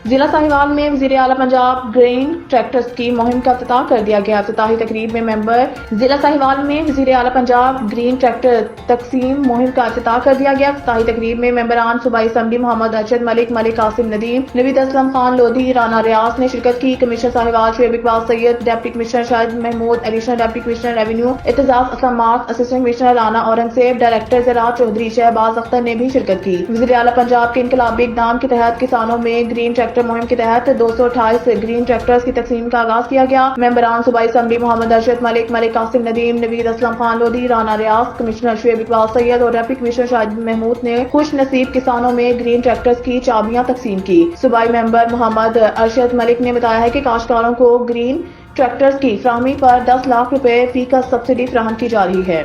जिला साहिवाल में वज़ीर आला पंजाब ग्रीन ट्रैक्टर स्कीम मुहिम का इफ्तिताह कर दिया गया। इफ्तिताही तकरीब में मेंबर जिला साहिवाल में वज़ीर आला पंजाब ग्रीन ट्रैक्टर तकसीम मुहिम का इफ्तिताह कर दिया गया। इफ्तिताही तकरीब में मेंबरान सूबाई असम्बली मोहम्मद अरशद मलिक, मलिक कासिम नदीम, नवीद असलम खान लोधी, राना रियाज ने शिरकत की। Commissioner Sahiwal Shoaib Iqbal Syed, deputy commissioner Shahid Mahmood, additional deputy commissioner revenue Aitzaz Aslam Mark, assistant commissioner Rana Aurangzeb, director ज़राअत चौधरी शहबाज अख्तर ने भी शिरकत की। वज़ीर आला पंजाब के इनकलाबी इक़दाम के तहत किसानों में ग्रीन ट्रैक्टर मुहिम के तहत 228 ग्रीन ट्रैक्टर्स की तकसीम का आगाज किया गया। मेंबरान सूबाई असम्बली मोहम्मद अरशद मलिक, मलिक कासिम नदीम, नवीद असलम खान लोधी, राना रियाज, कमिश्नर शुएब इकबाल सैयद और डिप्टी कमिश्नर शाहिद महमूद ने खुश नसीब किसानों में ग्रीन ट्रैक्टर्स की चाबियां तकसीम की। सूबाई मेंबर मोहम्मद अरशद मलिक ने बताया है कि काश्तकारों को ग्रीन ट्रैक्टर्स की फराहमी पर 10 लाख रुपए फी का सब्सिडी फराहम की जा रही है।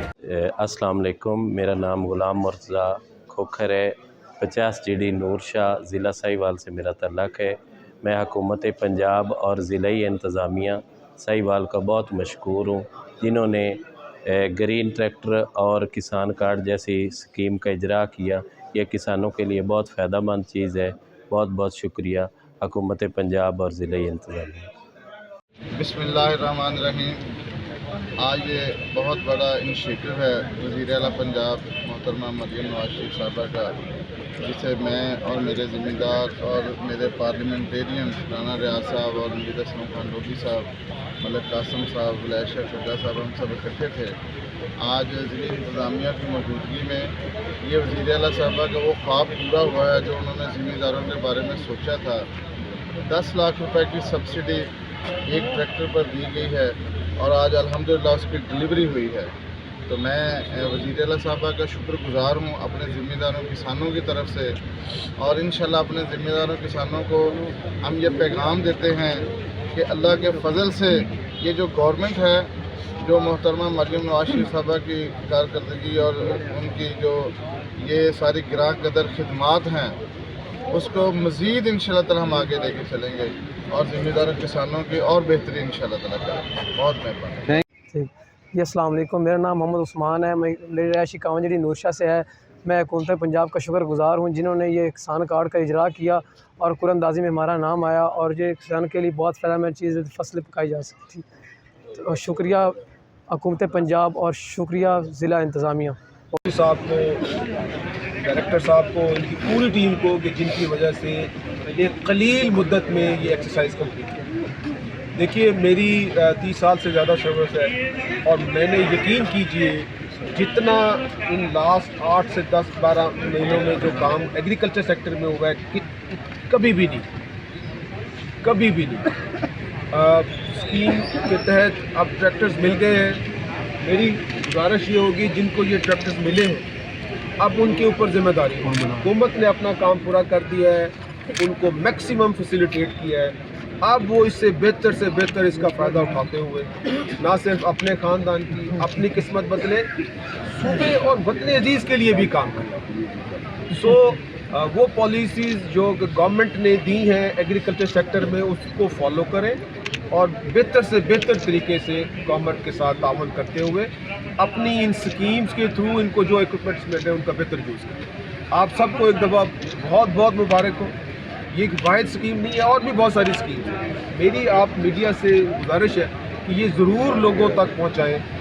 अस्सलाम वालेकुम, मेरा नाम गुलाम मुर्तज़ा खोखर है। 50 GD नूर शाह, ज़िला साहिवाल से मेरा तल्लक है। मैं हुकूमत पंजाब और ज़िलाई इंतज़ामिया साहिवाल का बहुत मशकूर हूँ, जिन्होंने ग्रीन ट्रैक्टर और किसान कार्ड जैसी स्कीम का इजरा किया। यह किसानों के लिए बहुत फ़ायदेमंद चीज़ है। बहुत बहुत शुक्रिया हुकूमत पंजाब और ज़िलाई इंतज़ामिया। बिस्मिल्लाहिर्रहमानिर्रहीम। आज ये बहुत बड़ा इनिशिएटिव है वज़ीर आला पंजाब मोहतरमा मरियम नवाज शरीफ साहबा का, जिसे मैं और मेरे ज़िम्मेदार और मेरे पार्लियामेंटेरियन राना रियाज साहब और नवीद असलम खान लोधी साहब, मलिक कासिम साहब, विलायत शुजा साहब, हम सब इकट्ठे थे। आज ज़िले इंतज़ामिया की मौजूदगी में ये वज़ीर आला साहबा का वो ख्वाब पूरा हुआ है जो उन्होंने ज़िम्मेदारों के बारे में सोचा था। 10 लाख रुपए की सब्सिडी एक ट्रैक्टर पर दी गई है और आज अल्हम्दुलिल्लाह उसकी डिलीवरी हुई है। तो मैं वज़ीर आला साहबा का शुक्रगुज़ार हूँ अपने ज़िम्मेदारों किसानों की तरफ से, और इंशाल्लाह अपने ज़िम्मेदारों किसानों को हम ये पैगाम देते हैं कि अल्लाह के फ़ज़ल से ये जो गवर्नमेंट है, जो मोहतरमा मरियम नवाज शरीफ साहबा की कारकर्दगी और उनकी जो ये सारी गिरां कदर खिदमात हैं, उसको मज़ीद इंशाल्लाह ताला हम आगे लेके चलेंगे और ज़िम्मेदार किसानों की और बेहतरी इंशाल्लाह ताला करेंगे। बहुत मेहरबानी। जी अस्सलाम वालेकुम, मेरा नाम मोहम्मद उस्मान है। मेरी रिहायशी 51 GD नूरशाह से है। मैं हुकूमत पंजाब का शुक्रगुज़ार हूँ जिन्होंने ये किसान कार्ड का इजरा किया और कुरअंदाज़ी में हमारा नाम आया, और ये किसान के लिए बहुत फ़ायदेमंद चीज़ है, फसलें पकाई जा सकती। तो शुक्रिया हुकूमत पंजाब और शुक्रिया ज़िला इंतज़ामिया साहब को, डायरेक्टर साहब को, इनकी पूरी टीम को, कि जिनकी वजह से एक कलील मुद्दत में ये एक्सरसाइज कंप्लीट की। देखिए, मेरी 30 साल से ज़्यादा सर्विस है और मैंने यकीन कीजिए जितना इन लास्ट 8 से 10-12 महीनों में जो काम एग्रीकल्चर सेक्टर में हुआ है कि कभी भी नहीं स्कीम के तहत अब ट्रैक्टर्स मिल गए हैं। मेरी गुजारिश ये होगी जिनको ये ट्रैक्टर्स मिले हैं अब उनके ऊपर जिम्मेदारी है। हुकूमत ने अपना काम पूरा कर दिया है, उनको मैक्सिमम फैसिलिटेट किया है। अब वो इससे बेहतर से बेहतर इसका फ़ायदा उठाते हुए ना सिर्फ अपने ख़ानदान की अपनी किस्मत बदले, सूबे और वतन अजीज़ के लिए भी काम करें। वो पॉलिसीज़ जो गवर्नमेंट ने दी हैं एग्रीकल्चर सेक्टर में, उसको फॉलो करें और बेहतर से बेहतर तरीके से गवर्नमेंट के साथ ताउन करते हुए अपनी इन स्कीम्स के थ्रू इनको जो इक्विपमेंट्स मिल रहे हैं उनका बेहतर यूज़ करें। आप सबको एक दफ़ा बहुत बहुत मुबारक हो। ये एक वाहिद स्कीम नहीं है, और भी बहुत सारी स्कीम्स हैं। मेरी आप मीडिया से गुजारिश है कि ये ज़रूर लोगों तक पहुँचाएँ।